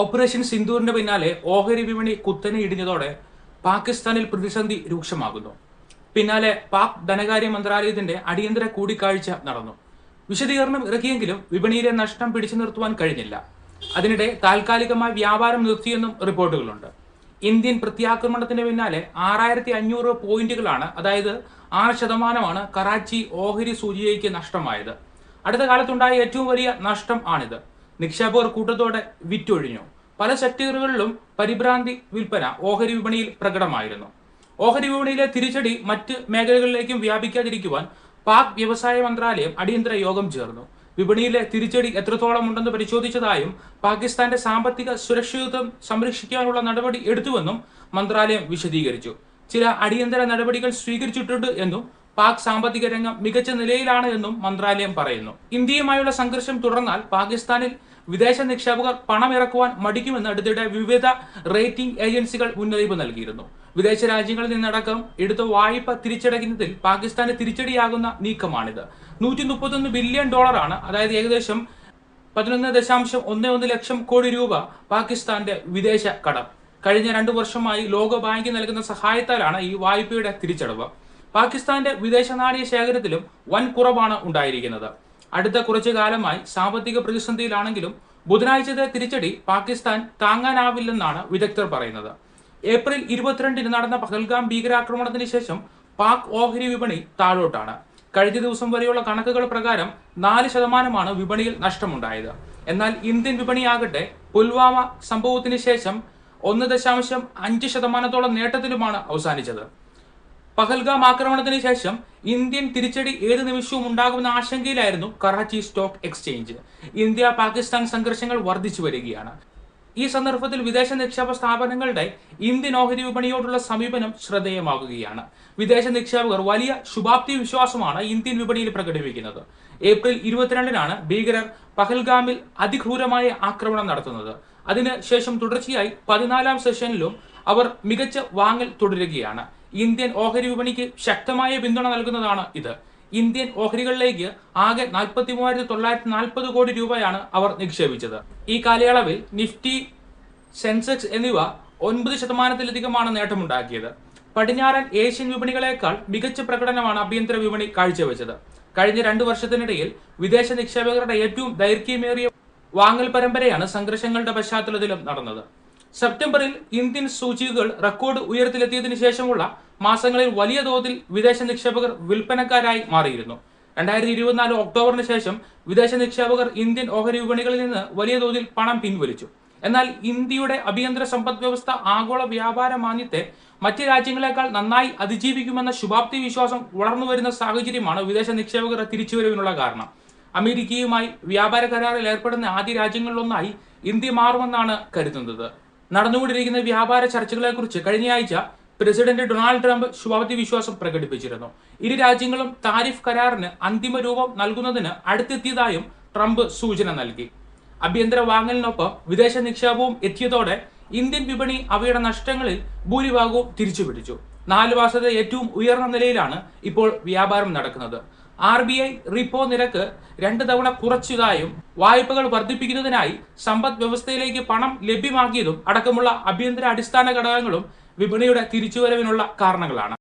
Operation സിന്ദൂറിന്റെ പിന്നാലെ ഓഹരി വിപണി കുത്തനെ ഇടിഞ്ഞതോടെ പാകിസ്ഥാനിൽ പ്രതിസന്ധി രൂക്ഷമാകുന്നു. പിന്നാലെ പാക് ധനകാര്യ മന്ത്രാലയത്തിന്റെ അടിയന്തര കൂടിക്കാഴ്ച നടന്നു. വിശദീകരണം ഇറക്കിയെങ്കിലും വിപണിയിലെ നഷ്ടം പിടിച്ചു നിർത്തുവാൻ കഴിഞ്ഞില്ല. അതിനിടെ താൽക്കാലികമായി വ്യാപാരം നിർത്തിയെന്നും റിപ്പോർട്ടുകളുണ്ട്. ഇന്ത്യൻ പ്രത്യാക്രമണത്തിന് പിന്നാലെ 6500 പോയിന്റുകളാണ്, അതായത് 6% കറാച്ചി ഓഹരി സൂചികയ്ക്ക് നഷ്ടമായത്. അടുത്ത കാലത്തുണ്ടായ ഏറ്റവും വലിയ നഷ്ടം ആണിത്. നിക്ഷേപകർ കൂട്ടത്തോടെ വിറ്റൊഴിഞ്ഞു. പല സെക്ടറുകളിലും പരിഭ്രാന്തി വിൽപ്പന ഓഹരി വിപണിയിൽ പ്രകടമായിരുന്നു. ഓഹരി വിപണിയിലെ തിരിച്ചടി മറ്റ് മേഖലകളിലേക്കും വ്യാപിക്കാതിരിക്കുവാൻ പാക് വ്യവസായ മന്ത്രാലയം അടിയന്തര യോഗം ചേർന്നു. വിപണിയിലെ തിരിച്ചടി എത്രത്തോളം ഉണ്ടെന്ന് പരിശോധിച്ചതായും പാകിസ്ഥാന്റെ സാമ്പത്തിക സുരക്ഷിതത്വം സംരക്ഷിക്കാനുള്ള നടപടി എടുത്തുവെന്നും മന്ത്രാലയം വിശദീകരിച്ചു. ചില അടിയന്തര നടപടികൾ സ്വീകരിച്ചിട്ടുണ്ട് എന്നും പാക് സാമ്പത്തിക രംഗം മികച്ച നിലയിലാണ് എന്നും മന്ത്രാലയം പറയുന്നു. ഇന്ത്യയുമായുള്ള സംഘർഷം തുടർന്നാൽ പാകിസ്ഥാനിൽ വിദേശ നിക്ഷേപകർ പണം ഇറക്കുവാൻ മടിക്കുമെന്ന് അടുത്തിടെ വിവിധ റേറ്റിംഗ് ഏജൻസികൾ മുന്നറിയിപ്പ് നൽകിയിരുന്നു. വിദേശ രാജ്യങ്ങളിൽ നിന്നടക്കം എടുത്ത വായ്പ തിരിച്ചടയ്ക്കുന്നതിൽ പാകിസ്ഥാന് തിരിച്ചടിയാകുന്ന നീക്കമാണിത്. $131 ബില്യൺ, അതായത് ഏകദേശം 11.11 ലക്ഷം കോടി രൂപ പാകിസ്ഥാന്റെ വിദേശ കടം. കഴിഞ്ഞ 2 വർഷമായി ലോക ബാങ്ക് നൽകുന്ന സഹായത്താലാണ് ഈ വായ്പയുടെ തിരിച്ചടവ്. പാകിസ്ഥാന്റെ വിദേശ നാണയ ശേഖരത്തിലും വൻ കുറവാണ് ഉണ്ടായിരിക്കുന്നത്. അടുത്ത കുറച്ചു കാലമായി സാമ്പത്തിക പ്രതിസന്ധിയിലാണെങ്കിലും ബുധനാഴ്ചത്തെ തിരിച്ചടി പാകിസ്ഥാൻ താങ്ങാനാവില്ലെന്നാണ് വിദഗ്ധർ പറയുന്നത്. ഏപ്രിൽ 22 നടന്ന പഹൽഗാം ഭീകരാക്രമണത്തിന് ശേഷം പാക് ഓഹരി വിപണി താഴോട്ടാണ്. കഴിഞ്ഞ ദിവസം വരെയുള്ള കണക്കുകൾ പ്രകാരം 4% വിപണിയിൽ നഷ്ടമുണ്ടായത്. എന്നാൽ ഇന്ത്യൻ വിപണിയാകട്ടെ പുൽവാമ സംഭവത്തിന് ശേഷം 1.5% നേട്ടത്തിലുമാണ് അവസാനിച്ചത്. പഹൽഗാം ആക്രമണത്തിന് ശേഷം ഇന്ത്യൻ തിരിച്ചടി ഏത് നിമിഷവും ഉണ്ടാകുമെന്ന ആശങ്കയിലായിരുന്നു Karachi stock exchange. India Pakistan സംഘർഷങ്ങൾ വർദ്ധിച്ചു വരികയാണ്. ഈ സന്ദർഭത്തിൽ വിദേശ നിക്ഷേപ സ്ഥാപനങ്ങളുടെ ഇന്ത്യൻ ഓഹരി വിപണിയോടുള്ള സമീപനം ശ്രദ്ധേയമാകുകയാണ്. വിദേശ നിക്ഷേപകർ വലിയ ശുഭാപ്തി വിശ്വാസമാണ് ഇന്ത്യൻ വിപണിയിൽ പ്രകടിപ്പിക്കുന്നത്. ഏപ്രിൽ 22 ഭീകരർ പഹൽഗാമിൽ അതിക്രൂരമായ ആക്രമണം നടത്തുന്നത്. അതിനുശേഷം തുടർച്ചയായി 14ാം സെഷനിലും അവർ മികച്ച വാങ്ങൽ തുടരുകയാണ്. ഇന്ത്യൻ ഓഹരി വിപണിക്ക് ശക്തമായ പിന്തുണ നൽകുന്നതാണ് ഇത്. ഇന്ത്യൻ ഓഹരികളിലേക്ക് ആകെ 43,940 കോടി രൂപയാണ് അവർ നിക്ഷേപിച്ചത്. ഈ കാലയളവിൽ നിഫ്റ്റി, സെൻസെക്സ് എന്നിവ 9%-ലധികമാണ് നേട്ടമുണ്ടാക്കിയത്. പടിഞ്ഞാറൻ ഏഷ്യൻ വിപണികളെക്കാൾ മികച്ച പ്രകടനമാണ് ആഭ്യന്തര വിപണി കാഴ്ചവെച്ചത്. കഴിഞ്ഞ 2 വർഷത്തിനിടയിൽ വിദേശ നിക്ഷേപകരുടെ ഏറ്റവും ദൈർഘ്യമേറിയ വാങ്ങൽ പരമ്പരയാണ് സംഘർഷങ്ങളുടെ പശ്ചാത്തലത്തിലും നടന്നത്. സെപ്റ്റംബറിൽ ഇന്ത്യൻ സൂചികകൾ റെക്കോർഡ് ഉയരത്തിലെത്തിയതിനു ശേഷമുള്ള മാസങ്ങളിൽ വലിയ തോതിൽ വിദേശ നിക്ഷേപകർ വിൽപ്പനക്കാരായി മാറിയിരുന്നു. 2024 ഒക്ടോബറിന് ശേഷം വിദേശ നിക്ഷേപകർ ഇന്ത്യൻ ഓഹരി വിപണികളിൽ നിന്ന് വലിയ തോതിൽ പണം പിൻവലിച്ചു. എന്നാൽ ഇന്ത്യയുടെ ആഭ്യന്തര സമ്പദ് വ്യവസ്ഥ ആഗോള വ്യാപാര മാന്ദ്യത്തെ മറ്റ് രാജ്യങ്ങളെക്കാൾ നന്നായി അതിജീവിക്കുമെന്ന ശുഭാപ്തി വിശ്വാസം വളർന്നുവരുന്ന സാഹചര്യമാണ് വിദേശ നിക്ഷേപകരുടെ തിരിച്ചുവരവിനുള്ള കാരണം. അമേരിക്കയുമായി വ്യാപാര കരാറിൽ ഏർപ്പെടുന്ന ആദ്യ രാജ്യങ്ങളിലൊന്നായി ഇന്ത്യ മാറുമെന്നാണ് കരുതുന്നത്. നടന്നുകൊണ്ടിരിക്കുന്ന വ്യാപാര ചർച്ചകളെക്കുറിച്ച് കഴിഞ്ഞയാഴ്ച പ്രസിഡന്റ് ഡൊണാൾഡ് ട്രംപ് ശുഭാപ്തി വിശ്വാസം പ്രകടിപ്പിച്ചിരുന്നു. ഇരു രാജ്യങ്ങളും താരിഫ് കരാറിന് അന്തിമ രൂപം നൽകുന്നതിന് അടുത്തെത്തിയതായും ട്രംപ് സൂചന നൽകി. ആഭ്യന്തര വാങ്ങലിനൊപ്പം വിദേശ നിക്ഷേപവും എത്തിയതോടെ ഇന്ത്യൻ വിപണി അവയുടെ നഷ്ടങ്ങളിൽ ഭൂരിഭാഗവും തിരിച്ചുപിടിച്ചു. 4 മാസത്തെ ഏറ്റവും ഉയർന്ന നിലയിലാണ് ഇപ്പോൾ വ്യാപാരം നടക്കുന്നത്. RBI റിപ്പോ നിരക്ക് 2 തവണ കുറച്ചതായും വായ്പകൾ വർദ്ധിപ്പിക്കുന്നതിനായി സമ്പദ് വ്യവസ്ഥയിലേക്ക് പണം ലഭ്യമാക്കിയതും അടക്കമുള്ള ആഭ്യന്തര അടിസ്ഥാന ഘടകങ്ങളും വിപണിയുടെ തിരിച്ചുവരവിനുള്ള കാരണങ്ങളാണ്.